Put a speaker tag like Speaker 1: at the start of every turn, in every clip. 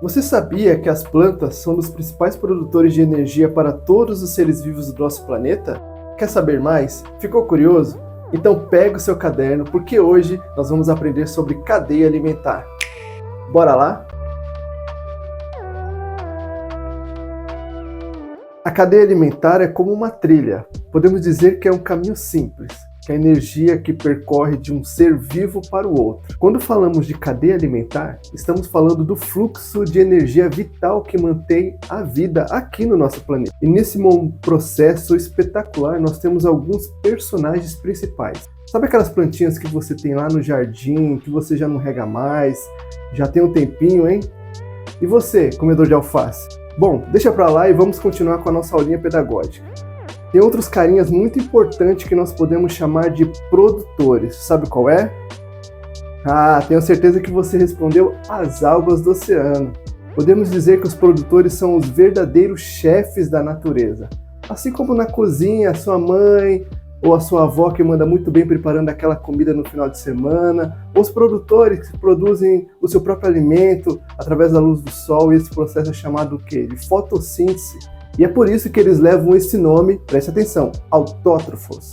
Speaker 1: Você sabia que as plantas são os principais produtores de energia para todos os seres vivos do nosso planeta? Quer saber mais? Ficou curioso? Então pega o seu caderno, porque hoje nós vamos aprender sobre cadeia alimentar. Bora lá? A cadeia alimentar é como uma trilha. Podemos dizer que é um caminho simples, que é a energia que percorre de um ser vivo para o outro. Quando falamos de cadeia alimentar, estamos falando do fluxo de energia vital que mantém a vida aqui no nosso planeta. E nesse processo espetacular, nós temos alguns personagens principais. Sabe aquelas plantinhas que você tem lá no jardim, que você já não rega mais, já tem um tempinho, hein? E você, comedor de alface? Bom, deixa pra lá e vamos continuar com a nossa aulinha pedagógica. Tem outros carinhas muito importantes que nós podemos chamar de produtores. Sabe qual é? Tenho certeza que você respondeu: as algas do oceano. Podemos dizer que os produtores são os verdadeiros chefes da natureza. Assim como na cozinha, a sua mãe ou a sua avó que manda muito bem preparando aquela comida no final de semana, ou os produtores que produzem o seu próprio alimento através da luz do sol, e esse processo é chamado o quê? De fotossíntese. E é por isso que eles levam esse nome, preste atenção, autótrofos.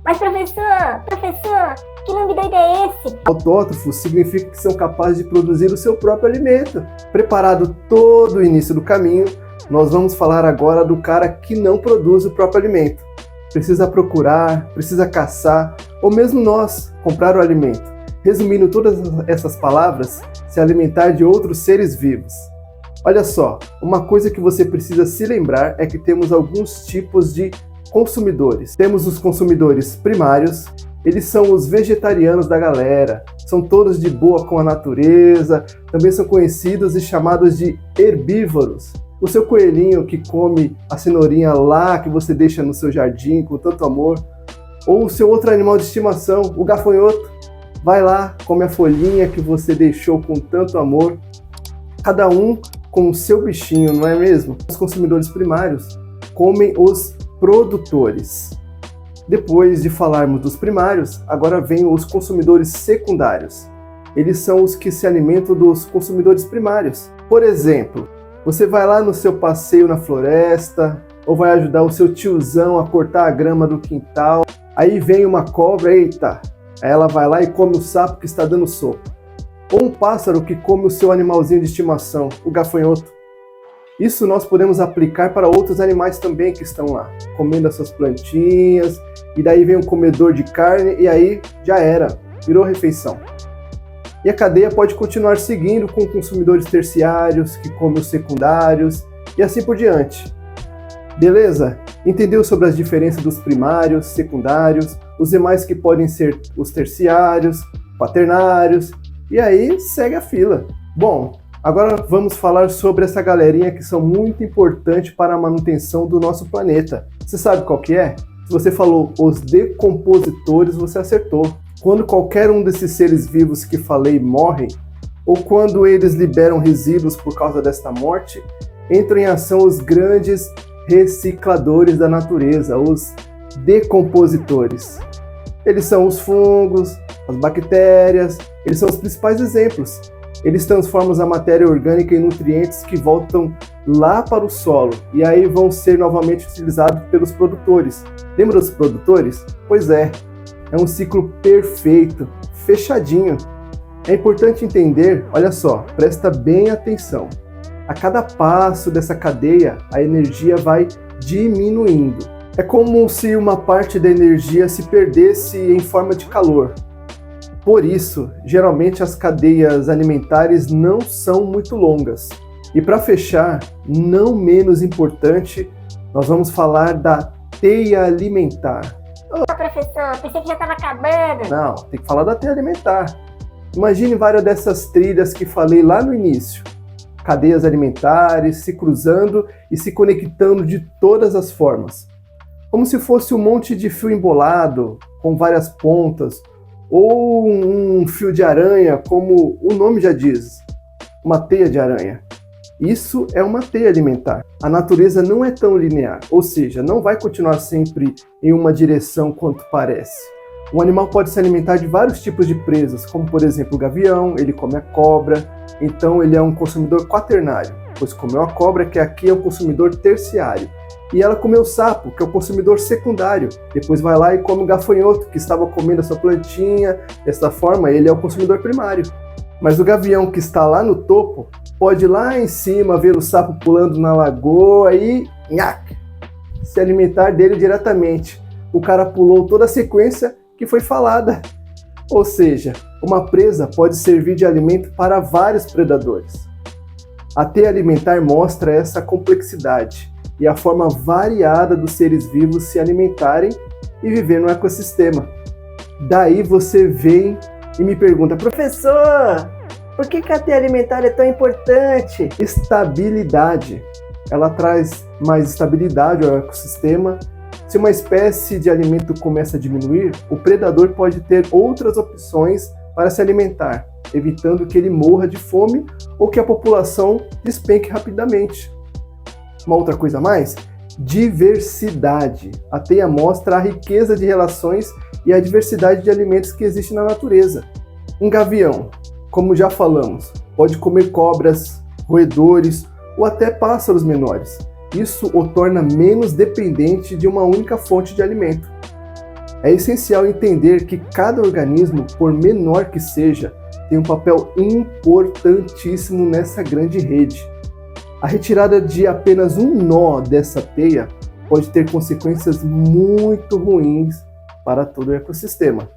Speaker 2: Mas professor, que nome doido é esse?
Speaker 1: Autótrofos significa que são capazes de produzir o seu próprio alimento. Preparado todo o início do caminho, nós vamos falar agora do cara que não produz o próprio alimento. Precisa procurar, precisa caçar, ou mesmo nós, comprar o alimento. Resumindo todas essas palavras, se alimentar de outros seres vivos. Olha só, uma coisa que você precisa se lembrar é que temos alguns tipos de consumidores. Temos os consumidores primários, eles são os vegetarianos da galera, são todos de boa com a natureza, também são conhecidos e chamados de herbívoros. O seu coelhinho que come a cenourinha lá que você deixa no seu jardim com tanto amor, ou o seu outro animal de estimação, o gafanhoto, vai lá, come a folhinha que você deixou com tanto amor. Cada um com o seu bichinho, não é mesmo? Os consumidores primários comem os produtores. Depois de falarmos dos primários, agora vem os consumidores secundários. Eles são os que se alimentam dos consumidores primários. Por exemplo, você vai lá no seu passeio na floresta, ou vai ajudar o seu tiozão a cortar a grama do quintal, aí vem uma cobra, eita, aí ela vai lá e come o sapo que está dando sopa. Ou um pássaro que come o seu animalzinho de estimação, o gafanhoto. Isso nós podemos aplicar para outros animais também que estão lá, comendo as suas plantinhas, e daí vem um comedor de carne e aí já era, virou refeição. E a cadeia pode continuar seguindo com consumidores terciários, que comem os secundários, e assim por diante. Beleza? Entendeu sobre as diferenças dos primários, secundários, os demais que podem ser os terciários, quaternários, e aí segue a fila. Bom, agora vamos falar sobre essa galerinha que são muito importantes para a manutenção do nosso planeta. Você sabe qual que é? Se você falou os decompositores, você acertou. Quando qualquer um desses seres vivos que falei morrem, ou quando eles liberam resíduos por causa desta morte, entram em ação os grandes recicladores da natureza, os decompositores. Eles são os fungos, as bactérias, eles são os principais exemplos. Eles transformam a matéria orgânica em nutrientes que voltam lá para o solo e aí vão ser novamente utilizados pelos produtores. Lembra dos produtores? Pois é um ciclo perfeito, fechadinho. É importante entender, olha só, presta bem atenção. A cada passo dessa cadeia, a energia vai diminuindo. É como se uma parte da energia se perdesse em forma de calor. Por isso, geralmente as cadeias alimentares não são muito longas. E para fechar, não menos importante, nós vamos falar da teia alimentar.
Speaker 2: Professor, pensei que já estava acabando.
Speaker 1: Não, tem que falar da teia alimentar. Imagine várias dessas trilhas que falei lá no início. Cadeias alimentares se cruzando e se conectando de todas as formas. Como se fosse um monte de fio embolado, com várias pontas, ou um fio de aranha, como o nome já diz, uma teia de aranha. Isso é uma teia alimentar. A natureza não é tão linear, ou seja, não vai continuar sempre em uma direção quanto parece. Um animal pode se alimentar de vários tipos de presas, como por exemplo o gavião, ele come a cobra, então ele é um consumidor quaternário, pois comeu a cobra, que aqui é o consumidor terciário. E ela comeu o sapo, que é o consumidor secundário, depois vai lá e come o gafanhoto, que estava comendo a sua plantinha, dessa forma ele é o consumidor primário. Mas o gavião que está lá no topo, pode ir lá em cima ver o sapo pulando na lagoa e se alimentar dele diretamente. O cara pulou toda a sequência que foi falada. Ou seja, uma presa pode servir de alimento para vários predadores. A teia alimentar mostra essa complexidade e a forma variada dos seres vivos se alimentarem e viver no ecossistema. Daí você vem e me pergunta: professor, por que a teia alimentar é tão importante? Estabilidade. Ela traz mais estabilidade ao ecossistema. Se uma espécie de alimento começa a diminuir, o predador pode ter outras opções para se alimentar, evitando que ele morra de fome ou que a população despenque rapidamente. Uma outra coisa a mais? Diversidade. A teia mostra a riqueza de relações e a diversidade de alimentos que existe na natureza. Um gavião, como já falamos, pode comer cobras, roedores ou até pássaros menores. Isso o torna menos dependente de uma única fonte de alimento. É essencial entender que cada organismo, por menor que seja, tem um papel importantíssimo nessa grande rede. A retirada de apenas um nó dessa teia pode ter consequências muito ruins para todo o ecossistema.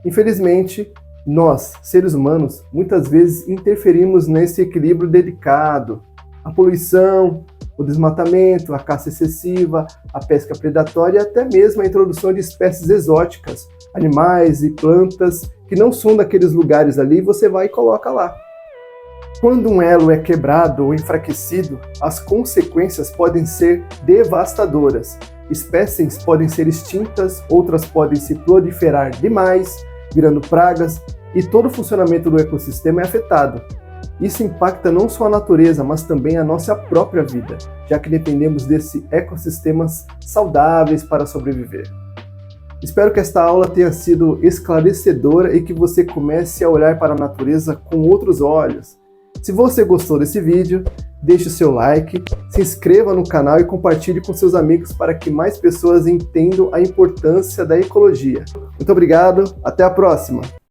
Speaker 1: Infelizmente, nós, seres humanos, muitas vezes interferimos nesse equilíbrio delicado. A poluição, o desmatamento, a caça excessiva, a pesca predatória e até mesmo a introdução de espécies exóticas, animais e plantas que não são daqueles lugares ali, você vai e coloca lá. Quando um elo é quebrado ou enfraquecido, as consequências podem ser devastadoras. Espécies podem ser extintas, outras podem se proliferar demais, virando pragas, e todo o funcionamento do ecossistema é afetado. Isso impacta não só a natureza, mas também a nossa própria vida, já que dependemos desses ecossistemas saudáveis para sobreviver. Espero que esta aula tenha sido esclarecedora e que você comece a olhar para a natureza com outros olhos. Se você gostou desse vídeo, deixe o seu like, se inscreva no canal e compartilhe com seus amigos para que mais pessoas entendam a importância da ecologia. Muito obrigado, até a próxima!